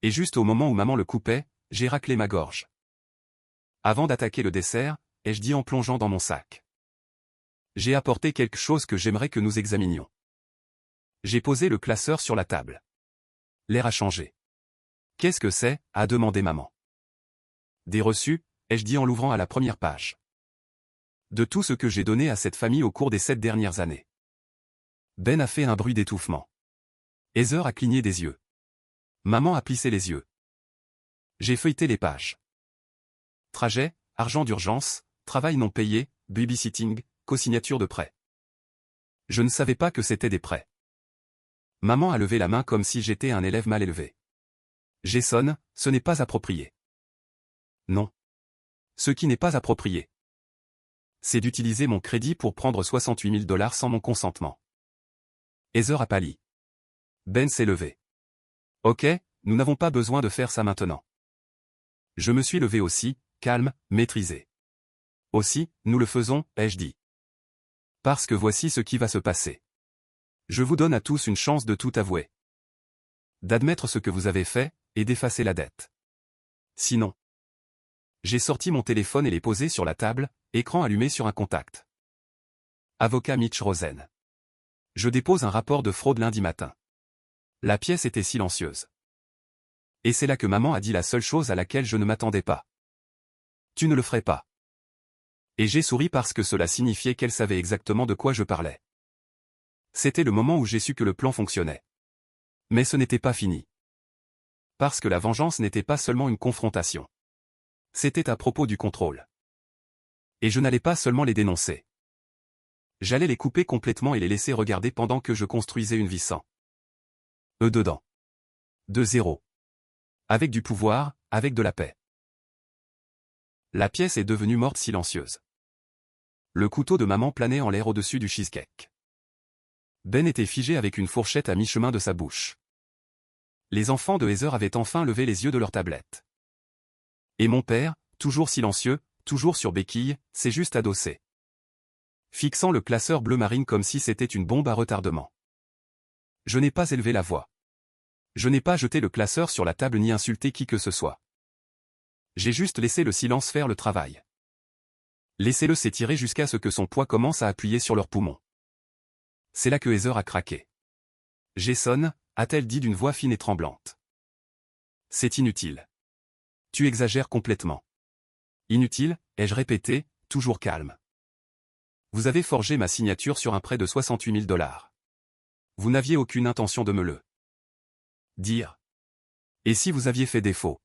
Speaker 1: Et juste au moment où maman le coupait, j'ai raclé ma gorge. Avant d'attaquer le dessert, ai-je dit en plongeant dans mon sac. J'ai apporté quelque chose que j'aimerais que nous examinions. J'ai posé le classeur sur la table. L'air a changé. Qu'est-ce que c'est? A demandé maman. Des reçus, ai-je dit en l'ouvrant à la première page. De tout ce que j'ai donné à cette famille au cours des 7 dernières années. Ben a fait un bruit d'étouffement. Heather a cligné des yeux. Maman a plissé les yeux. J'ai feuilleté les pages. Trajet, argent d'urgence, travail non payé, babysitting, co-signature de prêt. Je ne savais pas que c'était des prêts. Maman a levé la main comme si j'étais un élève mal élevé. Jason, ce n'est pas approprié. Non. Ce qui n'est pas approprié, c'est d'utiliser mon crédit pour prendre 68 000 $ sans mon consentement. Heather a pâli. Ben s'est levé. Ok, nous n'avons pas besoin de faire ça maintenant. Je me suis levé aussi, calme, maîtrisé. Aussi, nous le faisons, ai-je dit. Parce que voici ce qui va se passer. Je vous donne à tous une chance de tout avouer. D'admettre ce que vous avez fait, et d'effacer la dette. Sinon. J'ai sorti mon téléphone et l'ai posé sur la table, écran allumé sur un contact. Avocat Mitch Rosen. Je dépose un rapport de fraude lundi matin. La pièce était silencieuse. Et c'est là que maman a dit la seule chose à laquelle je ne m'attendais pas. Tu ne le ferais pas. Et j'ai souri parce que cela signifiait qu'elle savait exactement de quoi je parlais. C'était le moment où j'ai su que le plan fonctionnait. Mais ce n'était pas fini. Parce que la vengeance n'était pas seulement une confrontation. C'était à propos du contrôle. Et je n'allais pas seulement les dénoncer. J'allais les couper complètement et les laisser regarder pendant que je construisais une vie sans eux dedans. De zéro. Avec du pouvoir, avec de la paix. La pièce est devenue morte silencieuse. Le couteau de maman planait en l'air au-dessus du cheesecake. Ben était figé avec une fourchette à mi-chemin de sa bouche. Les enfants de Heather avaient enfin levé les yeux de leur tablette. Et mon père, toujours silencieux, toujours sur béquille, s'est juste adossé. Fixant le classeur bleu marine comme si c'était une bombe à retardement. Je n'ai pas élevé la voix. Je n'ai pas jeté le classeur sur la table ni insulté qui que ce soit. J'ai juste laissé le silence faire le travail. Laissez-le s'étirer jusqu'à ce que son poids commence à appuyer sur leurs poumons. C'est là que Heather a craqué. Jason, a-t-elle dit d'une voix fine et tremblante. C'est inutile. Tu exagères complètement. Inutile, ai-je répété, toujours calme. Vous avez forgé ma signature sur un prêt de 68 000 $. Vous n'aviez aucune intention de me le dire. Et si vous aviez fait défaut?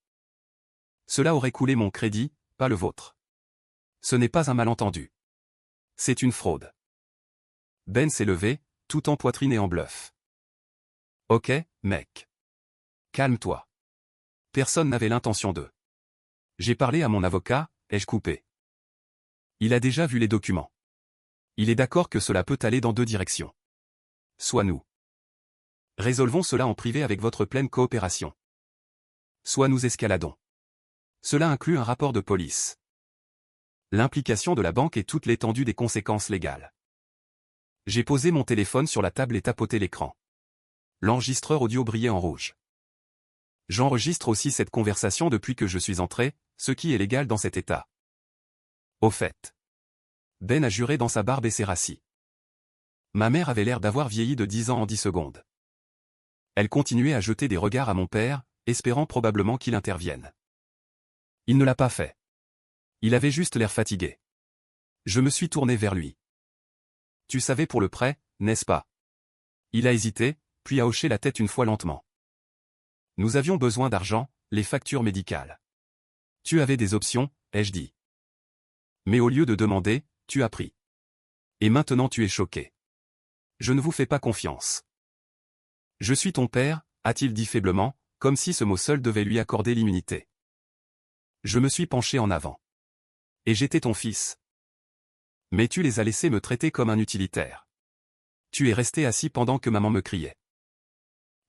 Speaker 1: Cela aurait coulé mon crédit, pas le vôtre. Ce n'est pas un malentendu. C'est une fraude. Ben s'est levé, tout en poitrine et en bluff. Ok, mec. Calme-toi. Personne n'avait l'intention de. J'ai parlé à mon avocat, ai-je coupé. Il a déjà vu les documents. Il est d'accord que cela peut aller dans 2 directions. soit nous résolvons cela en privé avec votre pleine coopération. Soit nous escaladons. Cela inclut un rapport de police. L'implication de la banque et toute l'étendue des conséquences légales. J'ai posé mon téléphone sur la table et tapoté l'écran. L'enregistreur audio brillait en rouge. J'enregistre aussi cette conversation depuis que je suis entré, ce qui est légal dans cet état. Au fait. Ben a juré dans sa barbe et s'est rassis. Ma mère avait l'air d'avoir vieilli de 10 ans en 10 secondes. Elle continuait à jeter des regards à mon père, espérant probablement qu'il intervienne. Il ne l'a pas fait. Il avait juste l'air fatigué. Je me suis tourné vers lui. Tu savais pour le prêt, n'est-ce pas? Il a hésité, puis a hoché la tête une fois lentement. Nous avions besoin d'argent, les factures médicales. Tu avais des options, ai-je dit. Mais au lieu de demander, tu as pris. Et maintenant tu es choqué. Je ne vous fais pas confiance. Je suis ton père, a-t-il dit faiblement, comme si ce mot seul devait lui accorder l'immunité. Je me suis penché en avant. Et j'étais ton fils. Mais tu les as laissés me traiter comme un utilitaire. Tu es resté assis pendant que maman me criait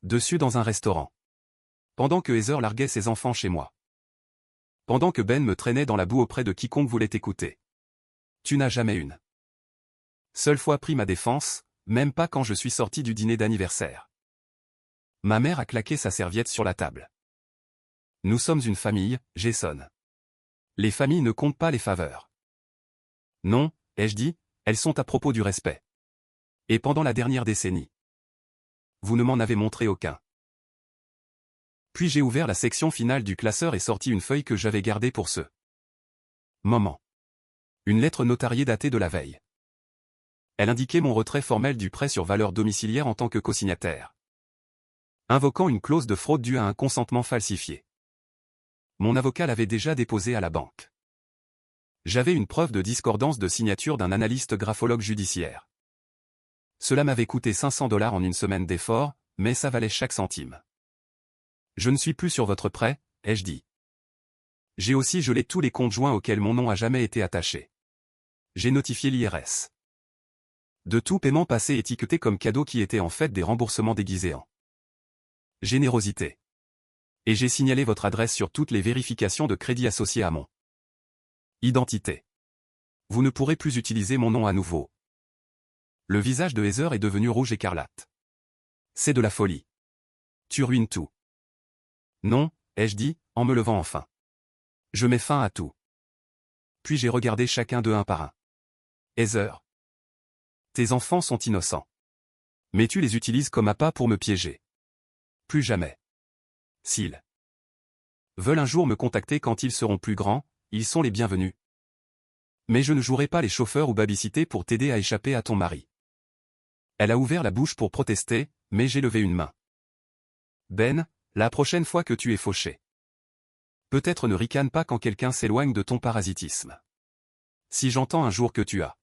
Speaker 1: dessus dans un restaurant. Pendant que Heather larguait ses enfants chez moi. Pendant que Ben me traînait dans la boue auprès de quiconque voulait écouter. Tu n'as jamais une seule fois pris ma défense, même pas quand je suis sorti du dîner d'anniversaire. Ma mère a claqué sa serviette sur la table. Nous sommes une famille, Jason. Les familles ne comptent pas les faveurs. Non, ai-je dit, elles sont à propos du respect. Et pendant la dernière décennie. Vous ne m'en avez montré aucun. Puis j'ai ouvert la section finale du classeur et sorti une feuille que j'avais gardée pour ce moment. Une lettre notariée datée de la veille. Elle indiquait mon retrait formel du prêt sur valeur domiciliaire en tant que cosignataire. Invoquant une clause de fraude due à un consentement falsifié. Mon avocat l'avait déjà déposé à la banque. J'avais une preuve de discordance de signature d'un analyste graphologue judiciaire. Cela m'avait coûté $500 en une semaine d'efforts, mais ça valait chaque centime. Je ne suis plus sur votre prêt, ai-je dit. J'ai aussi gelé tous les comptes joints auxquels mon nom a jamais été attaché. J'ai notifié l'IRS. De tout paiement passé étiqueté comme cadeau qui était en fait des remboursements déguisés en générosité. Et j'ai signalé votre adresse sur toutes les vérifications de crédit associées à mon identité. Vous ne pourrez plus utiliser mon nom à nouveau. Le visage de Heather est devenu rouge écarlate. C'est de la folie. Tu ruines tout. Non, ai-je dit, en me levant enfin. Je mets fin à tout. Puis j'ai regardé chacun d'eux un par un. Heather. Tes enfants sont innocents. Mais tu les utilises comme appât pour me piéger. Plus jamais. S'ils veulent un jour me contacter quand ils seront plus grands, ils sont les bienvenus. Mais je ne jouerai pas les chauffeurs ou babysitter pour t'aider à échapper à ton mari. Elle a ouvert la bouche pour protester, mais j'ai levé une main. Ben, la prochaine fois que tu es fauché. Peut-être ne ricane pas quand quelqu'un s'éloigne de ton parasitisme. Si j'entends un jour que tu as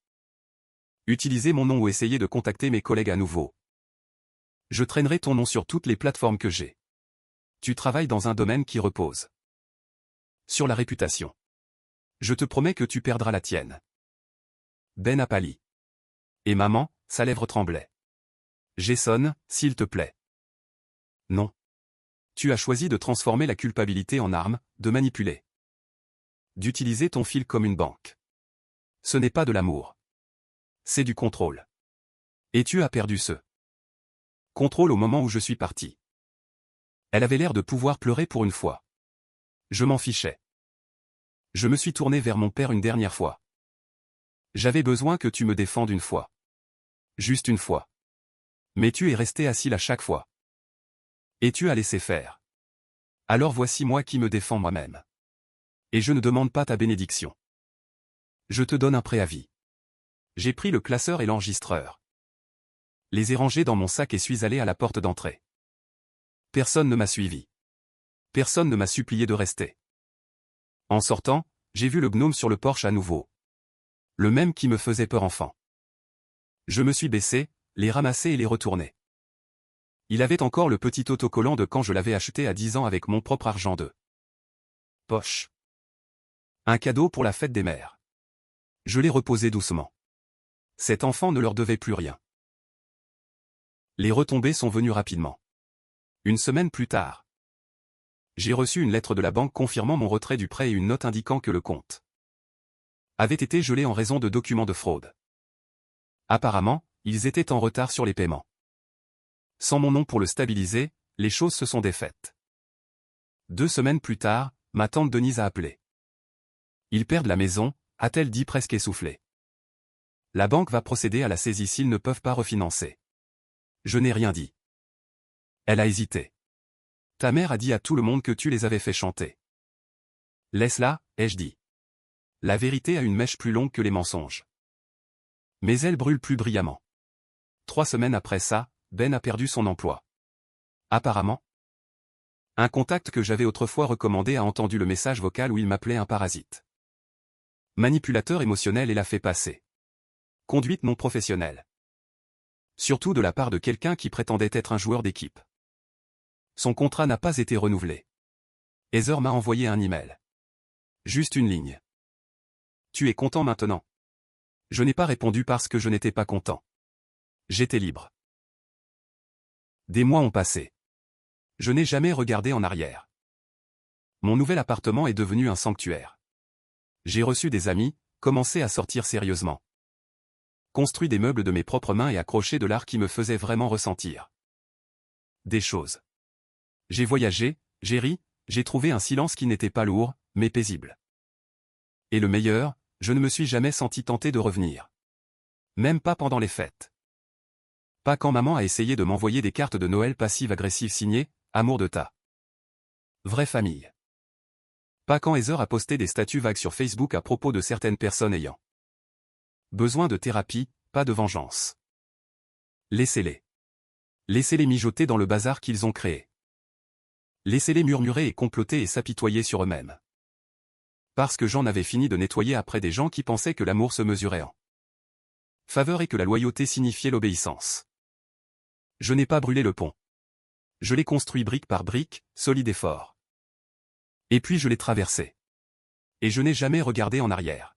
Speaker 1: utilisé mon nom ou essayé de contacter mes collègues à nouveau, je traînerai ton nom sur toutes les plateformes que j'ai. Tu travailles dans un domaine qui repose sur la réputation. Je te promets que tu perdras la tienne. Ben a pâli. Et maman, sa lèvre tremblait. Jason, s'il te plaît. Non. Tu as choisi de transformer la culpabilité en arme, de manipuler. D'utiliser ton fil comme une banque. Ce n'est pas de l'amour. C'est du contrôle. Et tu as perdu ce contrôle au moment où je suis parti. Elle avait l'air de pouvoir pleurer pour une fois. Je m'en fichais. Je me suis tourné vers mon père une dernière fois. J'avais besoin que tu me défendes une fois. Juste une fois. Mais tu es resté assis là chaque fois. Et tu as laissé faire. Alors voici moi qui me défends moi-même. Et je ne demande pas ta bénédiction. Je te donne un préavis. J'ai pris le classeur et l'enregistreur. Les ai rangés dans mon sac et suis allé à la porte d'entrée. Personne ne m'a suivi. Personne ne m'a supplié de rester. En sortant, j'ai vu le gnome sur le porche à nouveau. Le même qui me faisait peur enfant. Je me suis baissé, les ramassé et les retourné. Il avait encore le petit autocollant de quand je l'avais acheté à 10 ans avec mon propre argent de poche. Un cadeau pour la fête des mères. Je l'ai reposé doucement. Cet enfant ne leur devait plus rien. Les retombées sont venues rapidement. Une semaine plus tard, j'ai reçu une lettre de la banque confirmant mon retrait du prêt et une note indiquant que le compte avait été gelé en raison de documents de fraude. Apparemment, ils étaient en retard sur les paiements. Sans mon nom pour le stabiliser, les choses se sont défaites. 2 semaines plus tard, ma tante Denise a appelé. Ils perdent la maison, a-t-elle dit presque essoufflée. La banque va procéder à la saisie s'ils ne peuvent pas refinancer. Je n'ai rien dit. Elle a hésité. Ta mère a dit à tout le monde que tu les avais fait chanter. Laisse-la, ai-je dit. La vérité a une mèche plus longue que les mensonges. Mais elle brûle plus brillamment. 3 semaines après ça, Ben a perdu son emploi. Apparemment, un contact que j'avais autrefois recommandé a entendu le message vocal où il m'appelait un parasite. Manipulateur émotionnel et l'a fait passer. Conduite non professionnelle. Surtout de la part de quelqu'un qui prétendait être un joueur d'équipe. Son contrat n'a pas été renouvelé. Heather m'a envoyé un email. Juste une ligne. Tu es content maintenant? Je n'ai pas répondu parce que je n'étais pas content. J'étais libre. Des mois ont passé. Je n'ai jamais regardé en arrière. Mon nouvel appartement est devenu un sanctuaire. J'ai reçu des amis, commencé à sortir sérieusement. Construit des meubles de mes propres mains et accroché de l'art qui me faisait vraiment ressentir des choses. J'ai voyagé, j'ai ri, j'ai trouvé un silence qui n'était pas lourd, mais paisible. Et le meilleur, je ne me suis jamais senti tenté de revenir. Même pas pendant les fêtes. Pas quand maman a essayé de m'envoyer des cartes de Noël passives-agressives signées « Amour de ta vraie famille ». Pas quand Heather a posté des statuts vagues sur Facebook à propos de certaines personnes ayant besoin de thérapie, pas de vengeance. Laissez-les. Laissez-les mijoter dans le bazar qu'ils ont créé. Laissez-les murmurer et comploter et s'apitoyer sur eux-mêmes. Parce que j'en avais fini de nettoyer après des gens qui pensaient que l'amour se mesurait en faveur et que la loyauté signifiait l'obéissance. Je n'ai pas brûlé le pont. Je l'ai construit brique par brique, solide et fort. Et puis je l'ai traversé. Et je n'ai jamais regardé en arrière.